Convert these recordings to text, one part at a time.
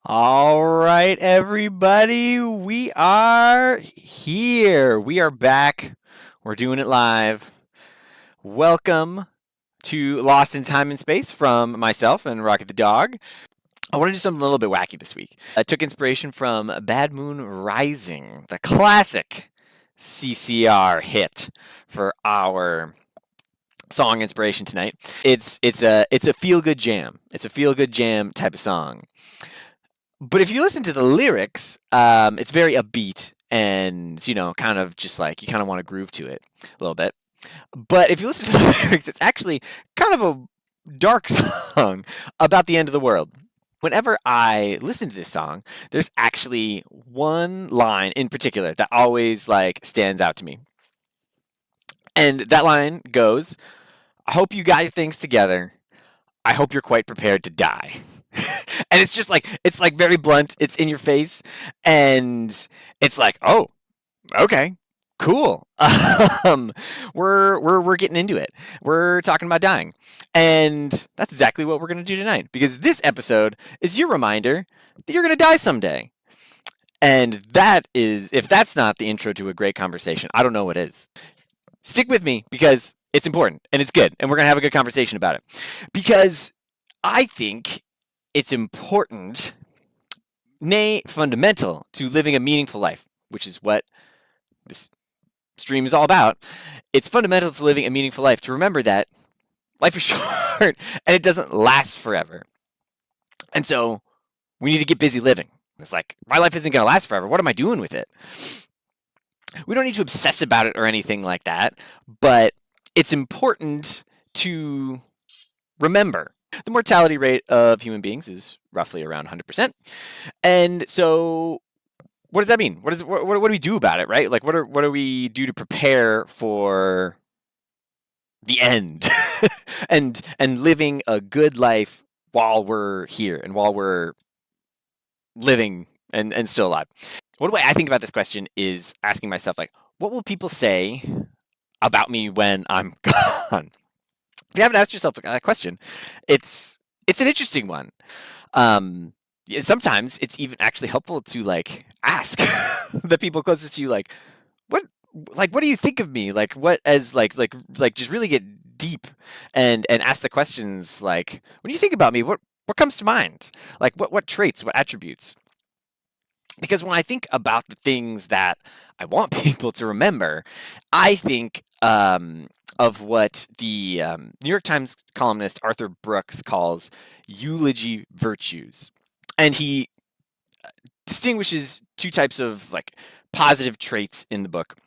All right, everybody, we are here. We are back. We're doing it live. Welcome to Lost in Time and Space from myself and Rocket the Dog. I want to do something a little bit wacky this week. I took inspiration from Bad Moon Rising, the classic CCR hit for our song inspiration tonight. It's a feel good jam. It's a feel good jam type of song. But if you listen to the lyrics, it's very upbeat and, kind of just like you kind of want to groove to it a little bit. But if you listen to the lyrics, it's actually kind of a dark song about the end of the world. Whenever I listen to this song, there's actually one line in particular that always like stands out to me. And that line goes, "I hope you got your things together. I hope you're quite prepared to die." And it's like very blunt. It's in your face, and it's like, oh, okay, cool. We're getting into it. We're talking about dying, and that's exactly what we're gonna do tonight. Because this episode is your reminder that you're gonna die someday. And that is, if that's not the intro to a great conversation, I don't know what is. Stick with me because it's important and it's good, and we're gonna have a good conversation about it. Because I think it's important, nay, fundamental to living a meaningful life, which is what this stream is all about. It's fundamental to living a meaningful life to remember that life is short and it doesn't last forever. And so we need to get busy living. It's like, my life isn't going to last forever. What am I doing with it? We don't need to obsess about it or anything like that, but it's important to remember. The mortality rate of human beings is roughly around 100%. And so what does that mean? What do we do about it, right? Like what do we do to prepare for the end and living a good life while we're here and while we're living and still alive? One way I think about this question is asking myself, like, what will people say about me when I'm gone? If you haven't asked yourself that question, it's an interesting one. Sometimes it's even actually helpful to like ask the people closest to you, what what do you think of me? Like what as just really get deep and ask the questions like, when you think about me, what comes to mind? Like what traits, what attributes? Because when I think about the things that I want people to remember, I think of what the New York Times columnist Arthur Brooks calls eulogy virtues. And he distinguishes two types of like positive traits in the book.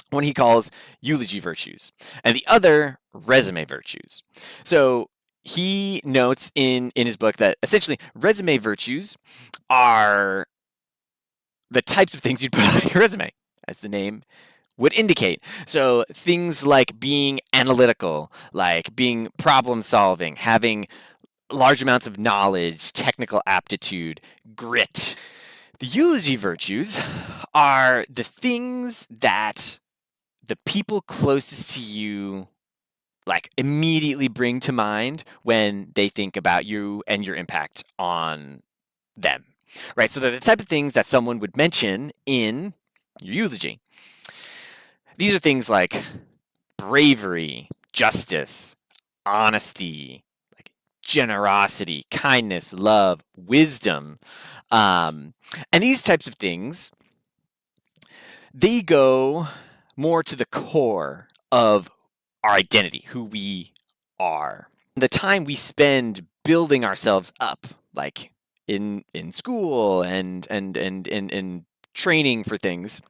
One he calls eulogy virtues, and the other resume virtues. So he notes in his book that essentially resume virtues are the types of things you'd put on your resume, as the name would indicate. So things like being analytical, like being problem solving, having large amounts of knowledge, technical aptitude, grit. The eulogy virtues are the things that the people closest to you like immediately bring to mind when they think about you and your impact on them. Right? So they're the type of things that someone would mention in your eulogy. These are things like bravery, justice, honesty, like generosity, kindness, love, wisdom. And these types of things, they go more to the core of our identity, who we are. The time we spend building ourselves up, like in school and training for things,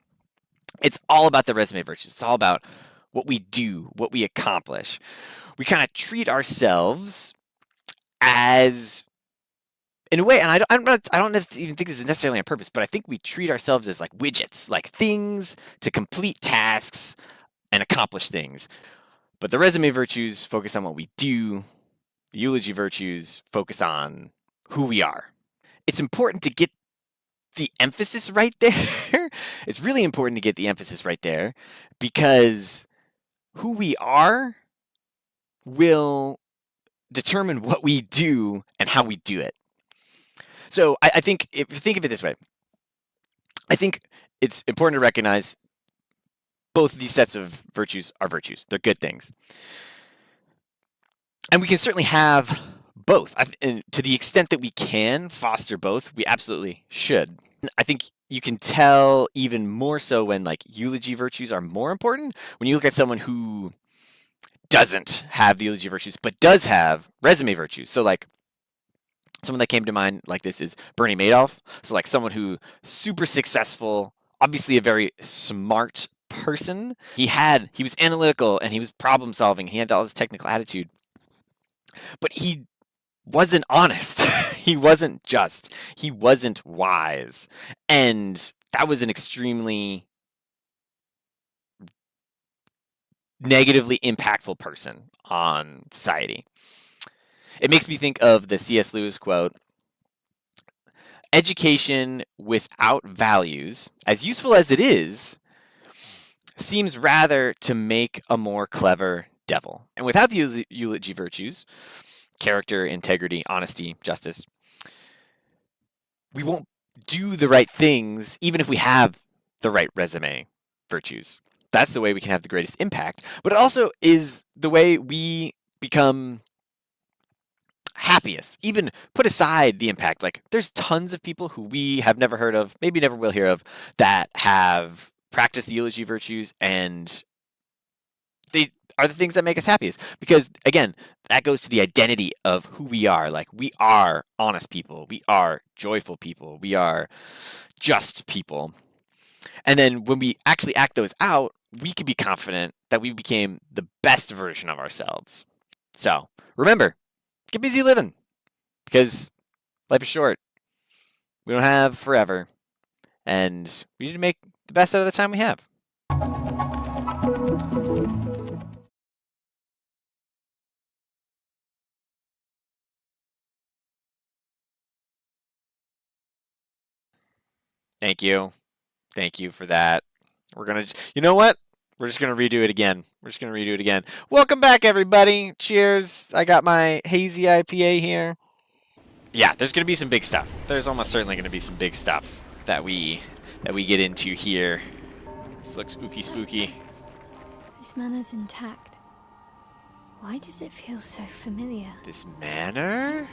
it's all about the resume virtues. It's all about what we do, what we accomplish. We kind of treat ourselves as, in a way, and I don't even think this is necessarily on purpose, but I think we treat ourselves as like widgets, like things to complete tasks and accomplish things. But the resume virtues focus on what we do. The eulogy virtues focus on who we are. It's important to get the emphasis right there. It's really important to get the emphasis right there because who we are will determine what we do and how we do it. So I think if you think of it this way, I think it's important to recognize both of these sets of virtues are virtues. They're good things. And we can certainly have both. And to the extent that we can foster both, we absolutely should. I think you can tell even more so when like eulogy virtues are more important. When you look at someone who doesn't have the eulogy virtues, but does have resume virtues. So like someone that came to mind like this is Bernie Madoff. So like someone who super successful, obviously a very smart person. He was analytical and he was problem solving. He had all this technical attitude, but he wasn't honest. He wasn't just. He wasn't wise. And that was an extremely negatively impactful person on society. It makes me think of the C.S. Lewis quote, education without values, as useful as it is, seems rather to make a more clever devil. And without the eulogy virtues, character, integrity, honesty, justice, we won't do the right things, even if we have the right resume virtues. That's the way we can have the greatest impact. But it also is the way we become happiest. Even put aside the impact, like there's tons of people who we have never heard of, maybe never will hear of, that have practiced the eulogy virtues, and they are the things that make us happiest. Because again, that goes to the identity of who we are. Like we are honest people, we are joyful people, we are just people. And then when we actually act those out, we can be confident that we became the best version of ourselves. So remember, get busy living, because life is short. We don't have forever, and we need to make the best out of the time we have. Thank you. Thank you for that. We're going to, you know what? We're just going to redo it again. Welcome back, everybody. Cheers. I got my hazy IPA here. Yeah, there's going to be some big stuff. There's almost certainly going to be some big stuff that we get into here. This looks ooky spooky. This manor's intact. Why does it feel so familiar? This manor?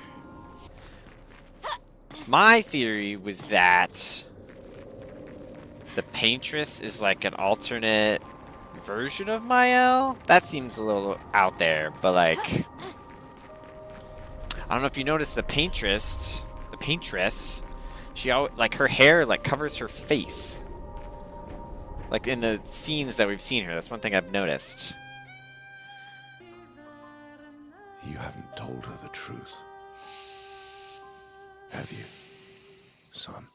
My theory was that the Paintress is like an alternate version of Mael. That seems a little out there, but like, I don't know if you noticed the Paintress, she like her hair like covers her face. Like in the scenes that we've seen her, that's one thing I've noticed. You haven't told her the truth, have you, son?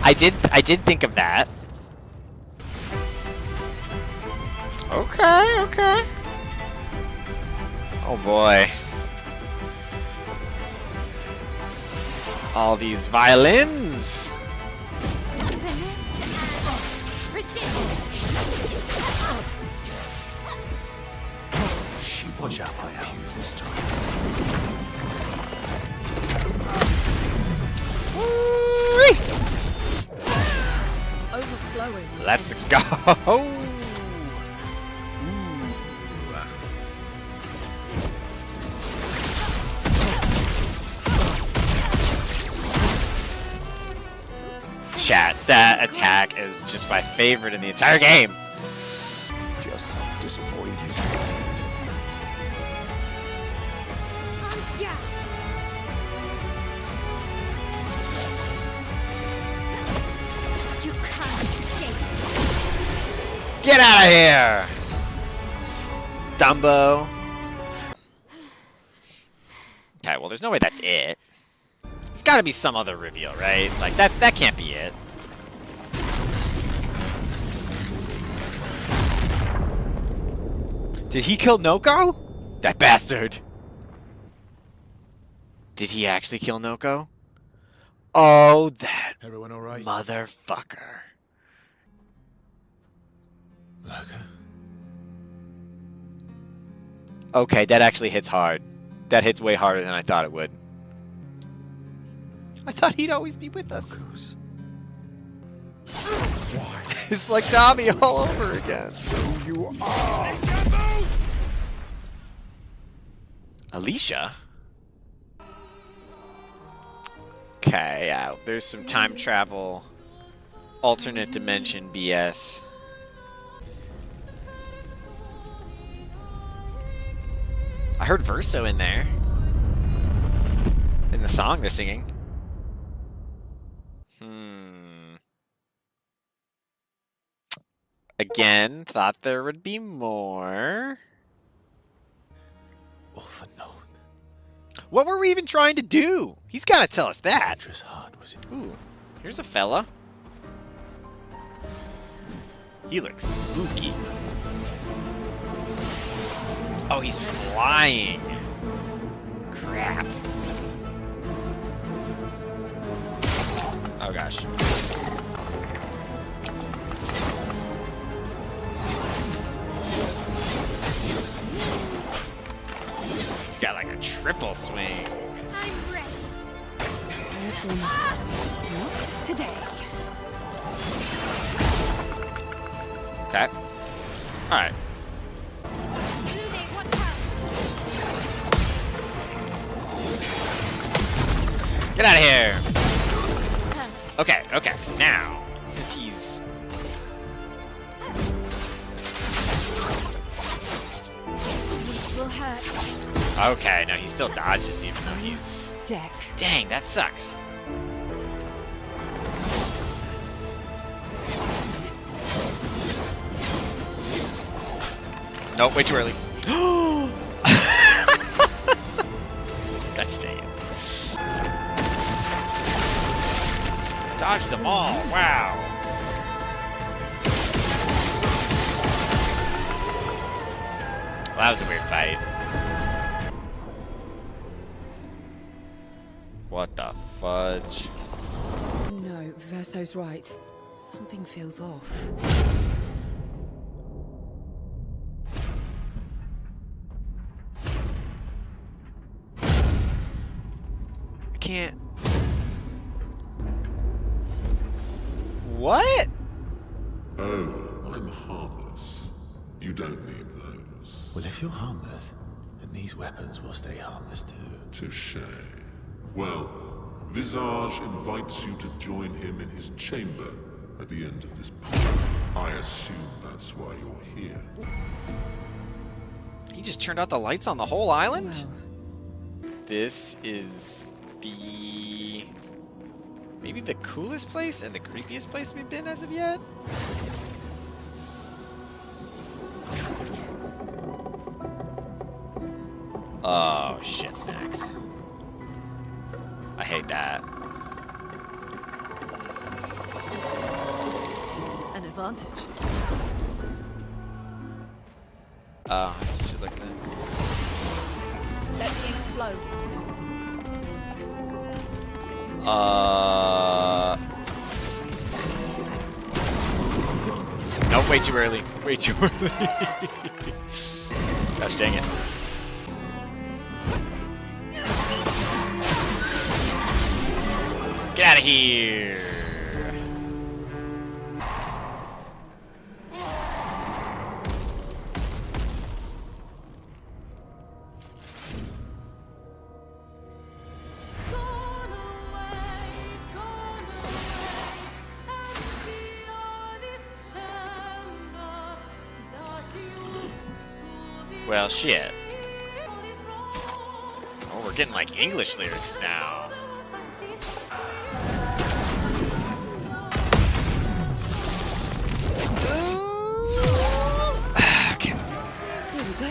I did think of that. Okay. Oh boy. All these violins. She watch out by you this time. Overflowing. Let's go. Chat, that attack is just my favorite in the entire game. Just disappointed. You can't escape. Get out of here, Dumbo. Okay, well, there's no way that's it. There's got to be some other reveal, right? Like, that can't be it. Did he kill Noko? That bastard. Did he actually kill Noko? Oh, that Everyone all right? motherfucker. Okay, that actually hits hard. That hits way harder than I thought it would. I thought he'd always be with us. Focus. It's like Tommy all over again. Who you are? Alicia? Okay, yeah, there's some time travel, alternate dimension BS. I heard Verso in there. In the song they're singing. Again, thought there would be more. Wolf unknown. What were we even trying to do? He's gotta tell us that. Dangerous heart was it? Ooh, here's a fella. He looks spooky. Oh, he's flying. Crap. Oh gosh. He's got like a triple swing. I'm ready. Not today. Okay. Alright. Lune, watch out. Get out of here! Hurt. Okay, okay. Now, since he's... This will hurt. Okay, no, he still dodges even though he's... Deck. Dang, that sucks. Nope, way too early. Gosh dang it. Dodge them all, wow. Well, that was a weird fight. What the fudge? No, Verso's right. Something feels off. I can't. What? Oh, I'm harmless. You don't need those. Well, if you're harmless, then these weapons will stay harmless too. Touché. Well, Visage invites you to join him in his chamber at the end of this path. I assume that's why you're here. He just turned out the lights on the whole island? Well, This is the... maybe the coolest place and the creepiest place we've been as of yet? Oh, shit snacks. I hate that. an advantage. Should look good. Let him flow. Nope, way too early. Way too early. Gosh dang it. Get out of here. Well, shit. Oh, we're getting like English lyrics now. Okay. Here we go.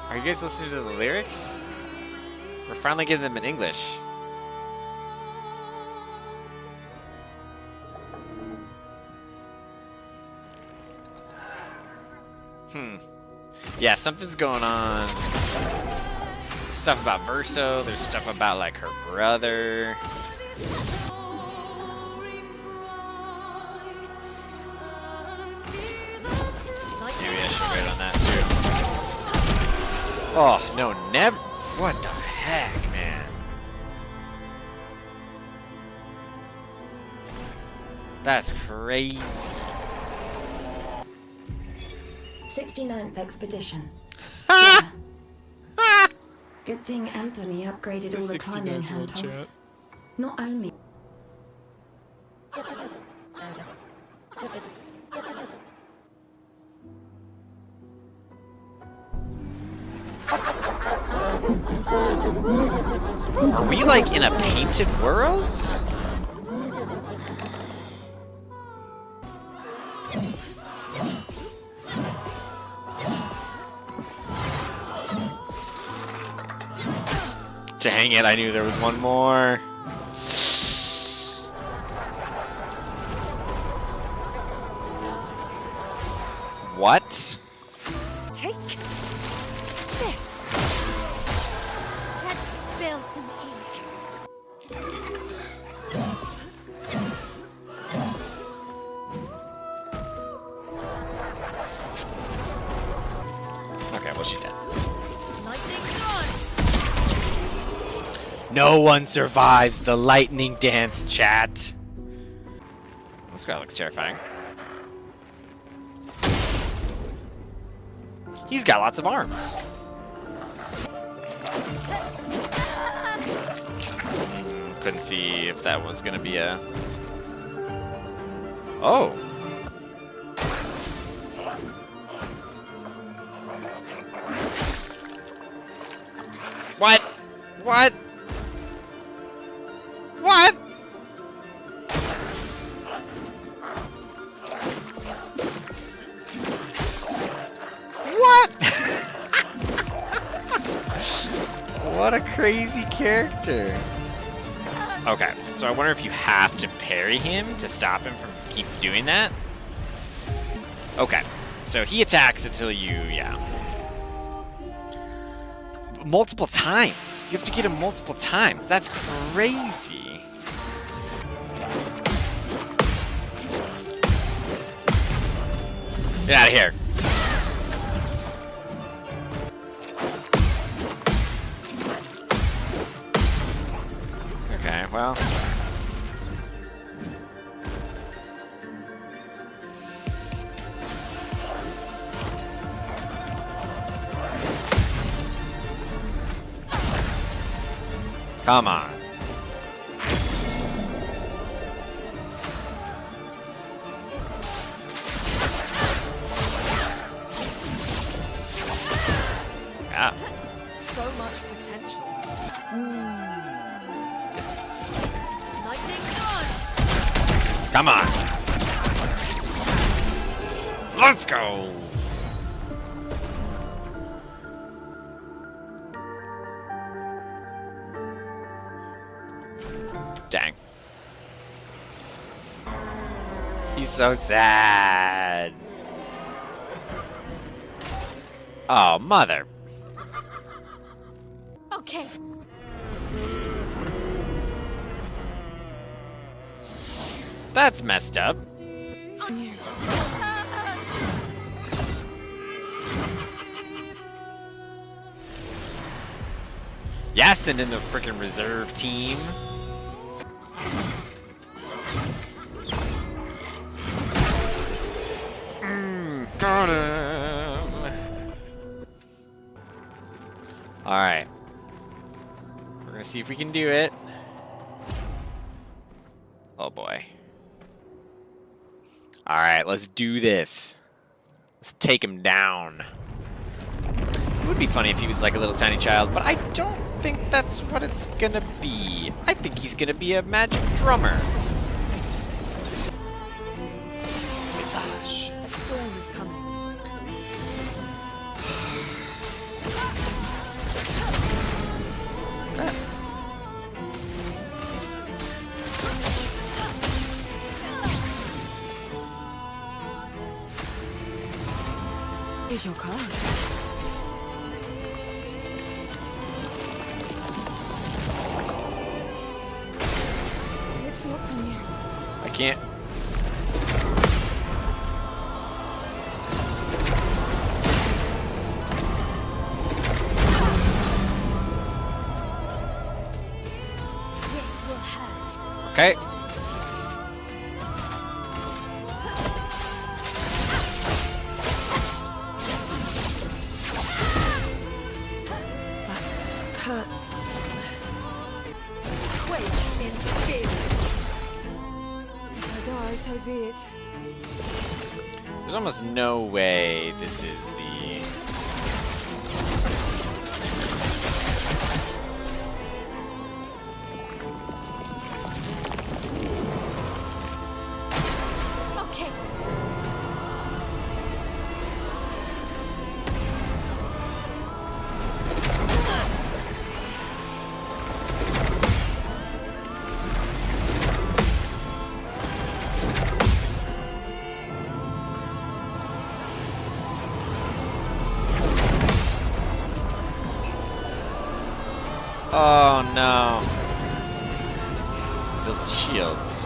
Are you guys listening to the lyrics? We're finally getting them in English. Yeah, something's going on. Stuff about Verso. There's stuff about like her brother. Oh, no, never. What the heck, man? That's crazy. 69th Expedition. Ha! Yeah. Good thing Anthony upgraded The all the climbing 69th one, handholds. chat. Not only... Are we like in a painted world? Dang it, I knew there was one more. What? Take this. Let's spill some ink. Okay, well, she's dead. Lightning dance. No one survives the lightning dance, chat. This guy looks terrifying. He's got lots of arms. Couldn't see if that was gonna be a... Oh. What? What? What? What? What a crazy character. Okay, so I wonder if you have to parry him to stop him from keep doing that? Okay, so he attacks until you, yeah. Multiple times. You have to get him multiple times. That's crazy. Get out of here. Okay, well. Come on. Yeah. So much potential. Lightning dance. Come on. Let's go. Dang. He's so sad. Oh, mother. Okay. That's messed up. Yeah, send in the freaking reserve team. Got him. All right. We're gonna see if we can do it. Oh boy. All right, let's do this. Let's take him down. It would be funny if he was like a little tiny child, but I don't think that's what it's gonna be. I think he's gonna be a magic drummer. Visage. A storm is coming. Here's your card. It's locked on you. I can't. Okay. Hurts. If I die, so be it. There's almost no way this is the... Okay. Oh no. Build shields.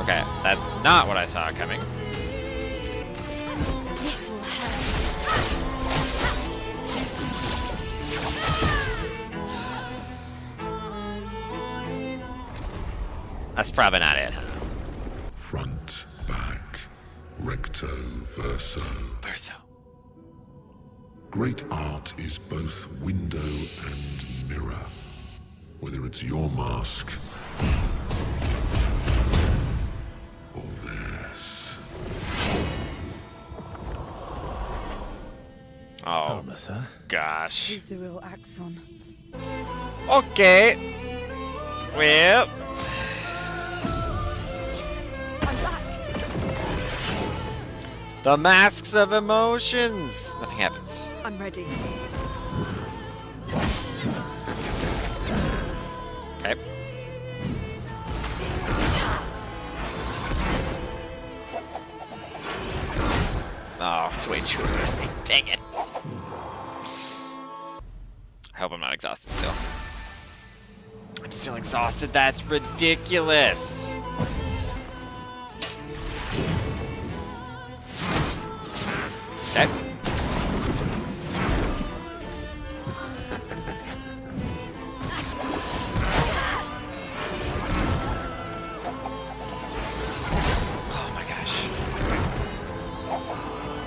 Okay, that's not what I saw coming. This will hurt. That's probably not it, huh? Front, back, recto, verso. Verso. Great art is both window and mirror. Whether it's your mask or theirs. Oh, Harmless, huh? gosh. He's the real Axon. Okay. Well. The masks of emotions. Nothing happens. I'm ready. Okay. Oh, it's way too early. Dang it. I hope I'm not exhausted still. I'm still exhausted. That's ridiculous. Okay. Oh my gosh.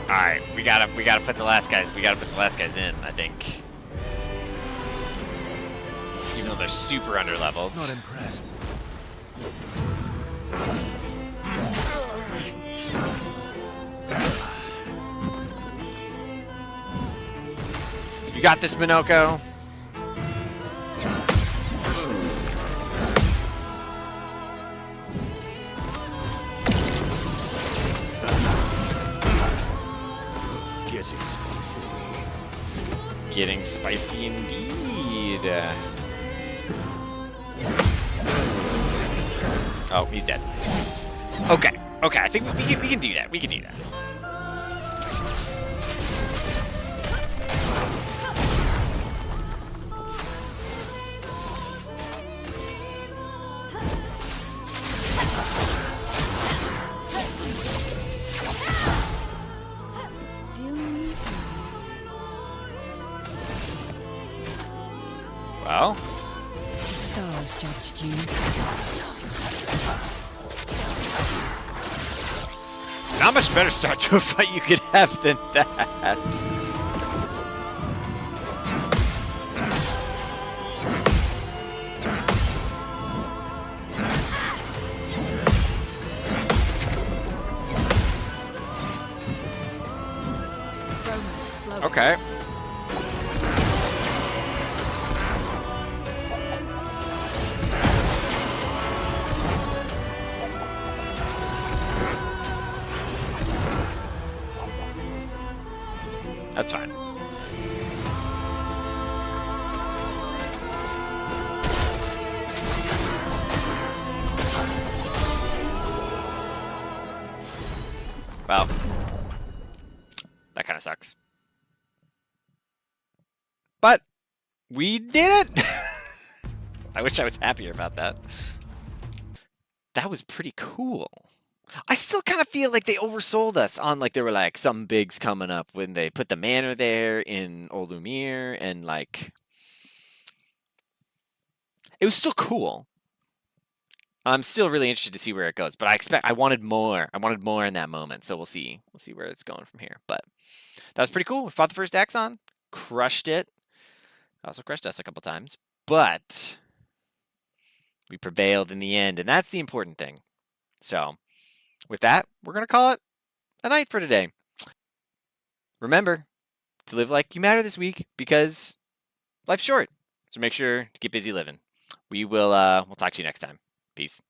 Alright, we gotta put the last guys in, I think. Even though they're super underleveled. Not impressed. You got this, Minoko. Getting spicy. Getting spicy indeed. Oh, he's dead. Okay, I think we can do that. We can do that. Well, The stars judged you. not much better start to a fight you could have than that. Romance flowing. Okay. That's fine. Well, that kind of sucks. But we did it! I wish I was happier about that. That was pretty cool. I still kind of feel like they oversold us on like there were like some bigs coming up when they put the manor there in Old Lumir, and like it was still cool. I'm still really interested to see where it goes, but I wanted more. I wanted more in that moment, so we'll see. We'll see where it's going from here. But that was pretty cool. We fought the first Axon, crushed it. Also crushed us a couple times, but we prevailed in the end, and that's the important thing. So, with that, we're gonna call it a night for today. Remember to live like you matter this week because life's short. So make sure to get busy living. We'll talk to you next time. Peace.